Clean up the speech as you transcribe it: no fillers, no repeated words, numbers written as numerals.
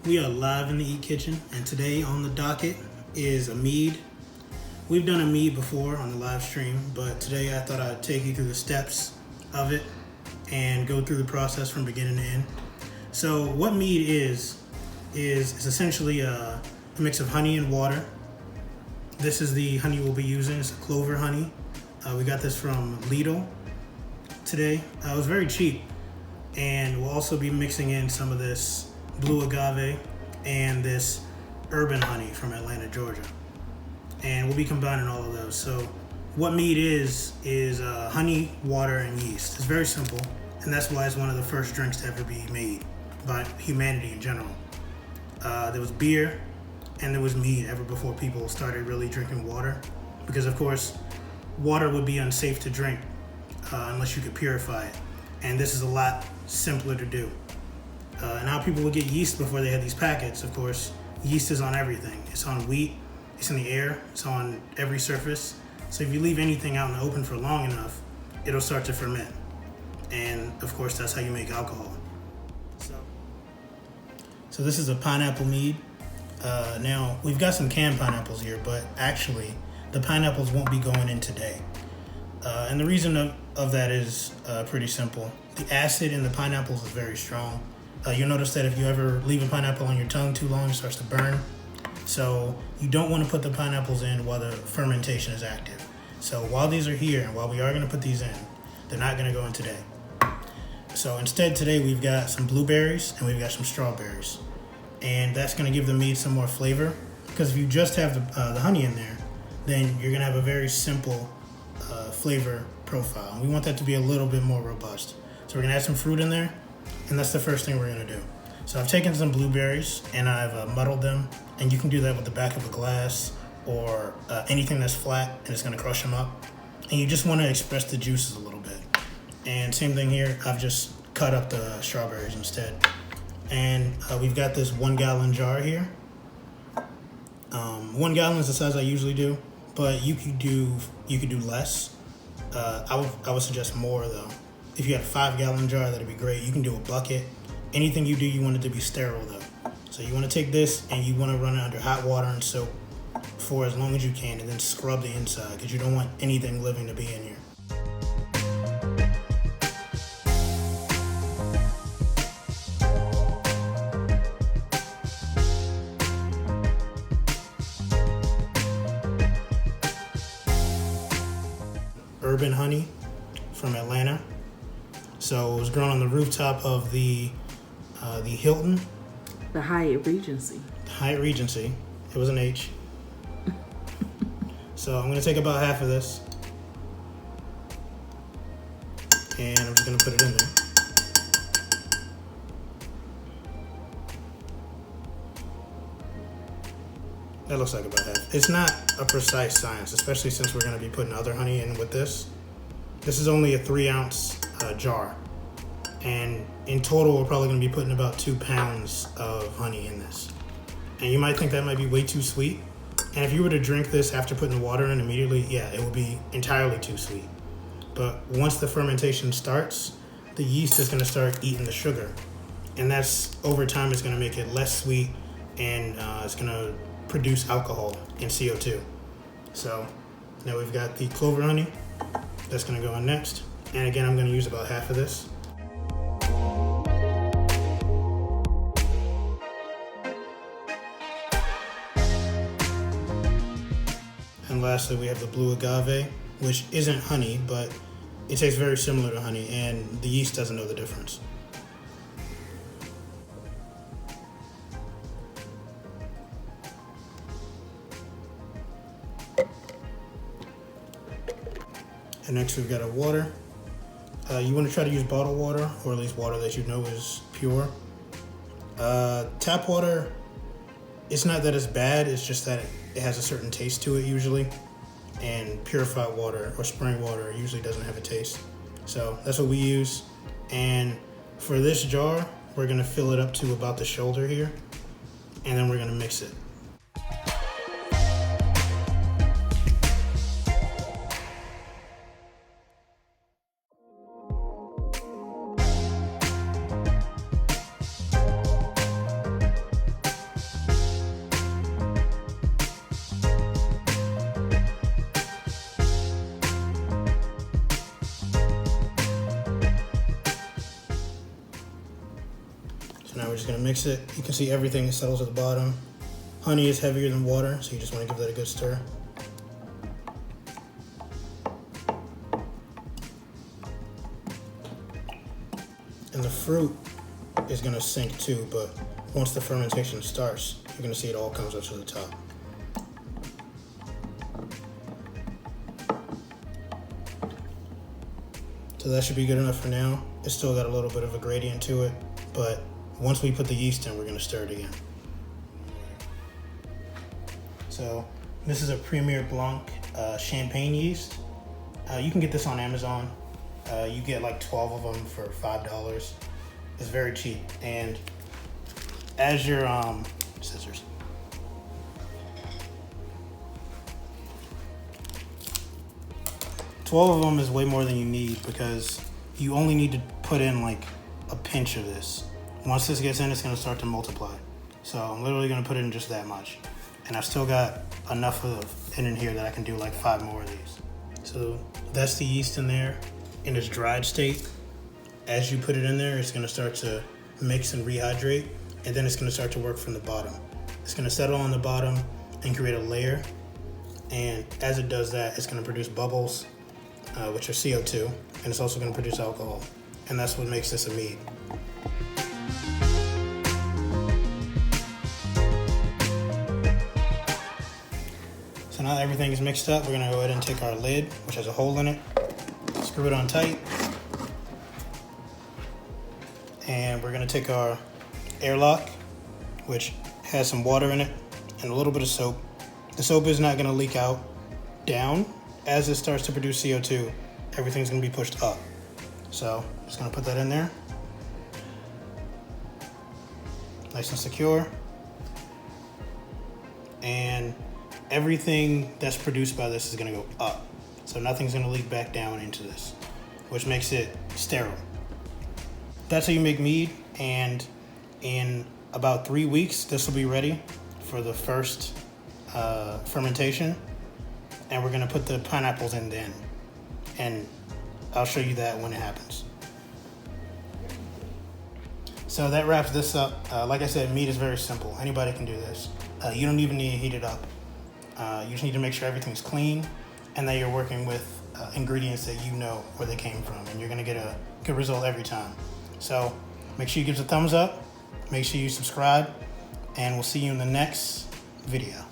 We are live in the Eat Kitchen, and today on the docket is a Mead. We've done a Mead before on the live stream, but today I thought I'd take you through the steps of it and go through the process from beginning to end. So what Mead is essentially a mix of honey and water. This is the honey we'll be using. It's a clover honey. We got this from Lidl today. It was very cheap, and we'll also be mixing in some of this blue agave and this urban honey from Atlanta, Georgia, and we'll be combining all of those. So what Mead is honey, water, and yeast. It's very simple, and that's why it's one of the first drinks to ever be made by humanity in general. There was beer and there was mead ever before people started really drinking water, because of course water would be unsafe to drink unless you could purify it, and this is a lot simpler to do. And how people would get yeast before they had these packets, of course, yeast is on everything. It's on wheat, it's in the air, it's on every surface. So if you leave anything out in the open for long enough, it'll start to ferment. And of course, that's how you make alcohol. So this is a pineapple mead. Now, we've got some canned pineapples here, but actually, the pineapples won't be going in today. And the reason of that is pretty simple. The acid in the pineapples is very strong. You'll notice that if you ever leave a pineapple on your tongue too long, it starts to burn. So you don't want to put the pineapples in while the fermentation is active. So while these are here, and while we are going to put these in, they're not going to go in today. So instead today we've got some blueberries and we've got some strawberries. And that's going to give the mead some more flavor, because if you just have the honey in there, then you're going to have a very simple flavor profile. And we want that to be a little bit more robust. So we're going to add some fruit in there. And that's the first thing we're going to do. So I've taken some blueberries and I've muddled them, and you can do that with the back of a glass or anything that's flat, and it's going to crush them up. And you just want to express the juices a little bit. And same thing here, I've just cut up the strawberries instead. And we've got this 1 gallon jar here. 1 gallon is the size I usually do, but you could do less. I would suggest more though. If you had a 5 gallon jar, that'd be great. You can do a bucket. Anything you do, you want it to be sterile though. So you want to take this and you want to run it under hot water and soap for as long as you can, and then scrub the inside, because you don't want anything living to be in here. Urban honey from Atlanta. So it was grown on the rooftop of the Hilton. The Hyatt Regency. Hyatt Regency. It was an H. So I'm going to take about half of this, and I'm just going to put it in there. That looks like about half. It's not a precise science, especially since we're going to be putting other honey in with this. This is only a 3-ounce jar, and in total we're probably going to be putting about 2 pounds of honey in this. And you might think that might be way too sweet, and if you were to drink this after putting the water in immediately, yeah, it would be entirely too sweet. But once the fermentation starts, the yeast is going to start eating the sugar, and that's over time is going to make it less sweet, and it's going to produce alcohol and CO2. So now we've got the clover honey that's going to go in next. And again, I'm going to use about half of this. And lastly, we have the blue agave, which isn't honey, but it tastes very similar to honey, and the yeast doesn't know the difference. And next we've got our water. You want to try to use bottled water, or at least water that you know is pure. Tap water, it's not that it's bad, it's just that it has a certain taste to it usually. And purified water or spring water usually doesn't have a taste. So that's what we use. And for this jar, we're going to fill it up to about the shoulder here, and then we're going to mix it. So now we're just gonna mix it. You can see everything settles at the bottom. Honey is heavier than water, so you just wanna give that a good stir. And the fruit is gonna sink too, but once the fermentation starts, you're gonna see it all comes up to the top. So that should be good enough for now. It's still got a little bit of a gradient to it, but once we put the yeast in, we're gonna stir it again. So this is a Premier Blanc champagne yeast. You can get this on Amazon. You get like 12 of them for $5. It's very cheap. And as your scissors. $12 of them is way more than you need because you only need to put in like a pinch of this. Once this gets in, it's gonna start to multiply. So I'm literally gonna put in just that much. And I've still got enough of it in here that I can do like 5 more of these. So that's the yeast in there in its dried state. As you put it in there, it's gonna start to mix and rehydrate, and then it's gonna start to work from the bottom. It's gonna settle on the bottom and create a layer. And as it does that, it's gonna produce bubbles, which are CO2, and it's also gonna produce alcohol. And that's what makes this a mead. So now that everything is mixed up, we're gonna go ahead and take our lid, which has a hole in it, screw it on tight, and we're gonna take our airlock, which has some water in it and a little bit of soap. The soap is not gonna leak out down. As it starts to produce CO2, everything's gonna be pushed up. So I'm just gonna put that in there. Nice and secure. And everything that's produced by this is gonna go up. So nothing's gonna leak back down into this, which makes it sterile. That's how you make mead, and in about 3 weeks, this will be ready for the first fermentation. And we're gonna put the pineapples in then. And I'll show you that when it happens. So that wraps this up. Like I said, mead is very simple. Anybody can do this. You don't even need to heat it up. You just need to make sure everything's clean and that you're working with ingredients that you know where they came from, and you're gonna get a good result every time. So make sure you give us a thumbs up, make sure you subscribe, and we'll see you in the next video.